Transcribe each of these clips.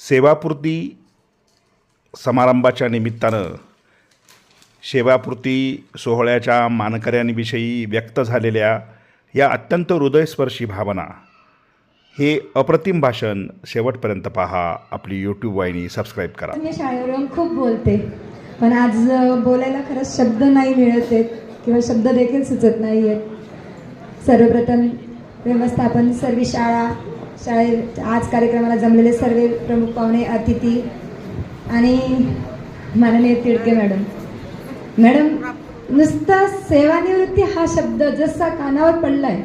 सेवापूर्ती समारंभाच्या निमित्तानं सेवापूर्ती सोहळ्याच्या मानकऱ्यांविषयी व्यक्त झालेल्या या अत्यंत हृदयस्पर्शी भावना, हे अप्रतिम भाषण शेवटपर्यंत पहा. आपली यूट्यूब वाहिनी सबस्क्राईब करा. मी शाळेवरून खूप बोलते, पण आज बोलायला खरंच शब्द नाही मिळत आहेत किंवा शब्द देखील सुचत नाही आहेत. सर्वप्रथम व्यवस्थापन, सर्व शाळेत आज कार्यक्रमाला जमलेले सर्व प्रमुख पाहुणे, अतिथी आणि माननीय तिडके मॅडम, नुसता सेवानिवृत्ती हा शब्द जसा कानावर पडलाय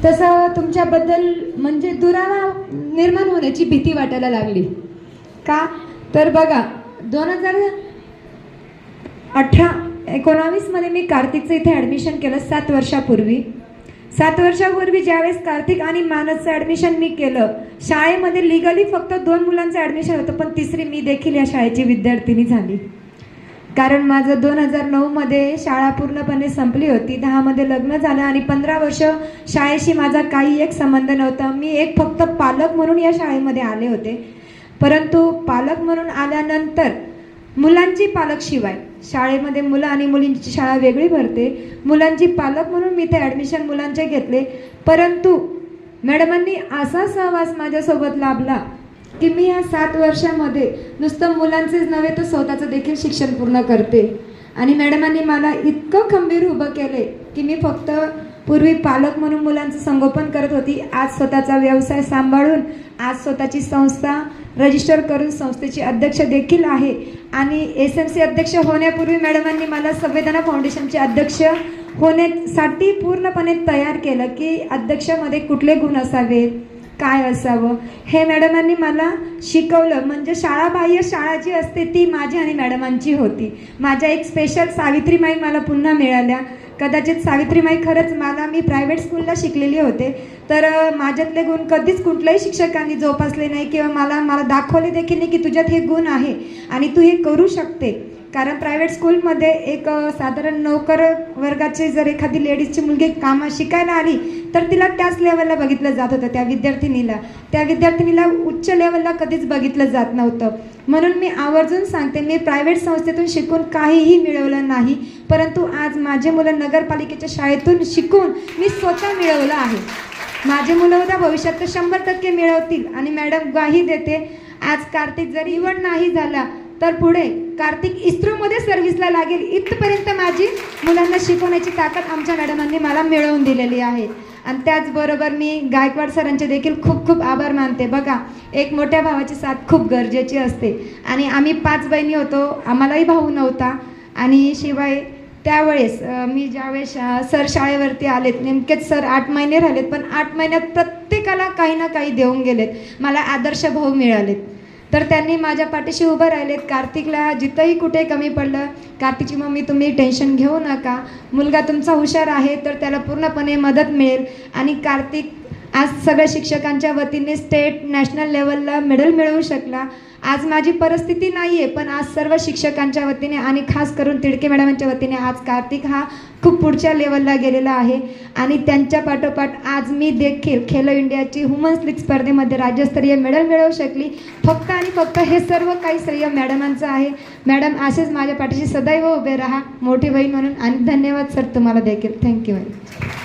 तसं तुमच्याबद्दल म्हणजे दुरावा निर्माण होण्याची भीती वाटायला लागली. का तर बघा, 2018-19 मध्ये मी कार्तिकचं इथे ॲडमिशन केलं. 7 वर्षापूर्वी ज्यावेळेस कार्तिक आणि मानसचं ॲडमिशन मी केलं, शाळेमध्ये लिगली फक्त 2 मुलांचं ॲडमिशन होतं, पण तिसरी मी देखील या शाळेची विद्यार्थिनी झाली. कारण माझं 2009 मध्ये शाळा पूर्णपणे संपली होती. 10 मध्ये लग्न झालं आणि 15 वर्ष शाळेशी माझा काही एक संबंध नव्हता. मी एक फक्त पालक म्हणून या शाळेमध्ये आले होते. परंतु पालक म्हणून आल्यानंतर मुलांची पालक शिवाय शाळेमध्ये मुलं आणि मुलींची शाळा वेगळी भरते. मुलांची पालक म्हणून मी ते ॲडमिशन मुलांचे घेतले. परंतु मॅडमांनी असा सहवास माझ्यासोबत लाभला की मी या 7 वर्षामध्ये नुसतं मुलांचेच नव्हे तर स्वतःचं देखील शिक्षण पूर्ण करते. आणि मॅडमांनी मला इतकं खंबीर उभं केले की मी फक्त पूर्वी पालक म्हणून मुलांचं संगोपन करत होती, आज स्वतःचा व्यवसाय सांभाळून आज स्वतःची संस्था रजिस्टर करून संस्थेची अध्यक्ष देखील आहे. आणि SMC अध्यक्ष होण्यापूर्वी मॅडमांनी मला संवेदना फाउंडेशनचे अध्यक्ष होण्यासाठी पूर्णपणे तयार केलं की अध्यक्षामध्ये कुठले गुण असावेत, काय असावं, हे मॅडमांनी मला शिकवलं. म्हणजे शाळाबाह्य शाळा जी असते ती माझी आणि मॅडमांची होती. माझ्या एक स्पेशल सावित्रीमाई मला पुन्हा मिळाल्या. कदाचित सावित्रीमाई खरंच मी प्रायव्हेट स्कूलला शिकलेली होते, तर माझ्यातले गुण कधीच कुठल्याही शिक्षकांनी जोपासले नाही किंवा मला दाखवले देखील नाही की तुझ्यात हे गुण आहे आणि तू हे करू शकते. कारण प्रायव्हेट स्कूलमध्ये एक साधारण नोकर वर्गाची जर एखादी लेडीजची मुलगी कामं शिकायला आली तर तिला त्याच लेवलला बघितलं जात होतं. त्या विद्यार्थिनीला उच्च लेवलला कधीच बघितलं जात नव्हतं. म्हणून मी आवर्जून सांगते, मी प्रायव्हेट संस्थेतून शिकून काहीही मिळवलं नाही, परंतु आज माझे मुलं नगरपालिकेच्या शाळेतून शिकून मी स्वतः मिळवलं आहे. माझे मुलं उद्या भविष्यात तर 100% मिळवतील. आणि मॅडम ग्वाही देते, आज कार्तिक जरी निवड नाही झाला तर पुढे कार्तिक इस्रोमध्ये सर्व्हिसला लागेल, इथपर्यंत माझी मुलांना शिकवण्याची ताकद आमच्या मॅडमांनी मला मिळवून दिलेली आहे. आणि त्याचबरोबर मी गायकवाड सरांचे देखील खूप खूप आभार मानते. बघा, एक मोठ्या भावाची साथ खूप गरजेची असते आणि आम्ही 5 बहिणी होतो, आम्हालाही भाऊ नव्हता. आणि शिवाय त्यावेळेस मी ज्यावेळेस सर शाळेवरती आलेत, नेमकेच सर 8 महिने राहिलेत, पण 8 महिन्यात प्रत्येकाला काही ना काही देऊन गेलेत. मला आदर्श भाऊ मिळालेत, तर त्यांनी माझ्या पाठीशी उभं राहिलेत. कार्तिकला जिथंही कुठे कमी पडलं, कार्तिकची मम्मी तुम्ही टेन्शन घेऊ नका, मुलगा तुमचा हुशार आहे तर त्याला पूर्णपणे मदत मिळेल. आणि कार्तिक आज सगळ्या शिक्षकांच्या वतीने स्टेट नॅशनल लेवलला मेडल मिळवू शकला. आज माझी परिस्थिती नाही आहे, पण आज सर्व शिक्षकांच्या वतीने आणि खास करून तिडके मॅडमांच्या वतीने आज कार्तिक हा खूप पुढच्या लेवलला गेलेला आहे. आणि त्यांच्या पाठोपाठ आज मी देखील खेलो इंडियाची वुमन्स लीग स्पर्धेमध्ये राज्यस्तरीय मेडल मिळवू शकली. फक्त आणि फक्त हे सर्व काही श्रेय मॅडमांचं आहे. मॅडम असेच माझ्या पाठीशी सदैव उभे राहा, मोठी बहीण म्हणून. आणि धन्यवाद सर तुम्हाला देखील. Thank you madam.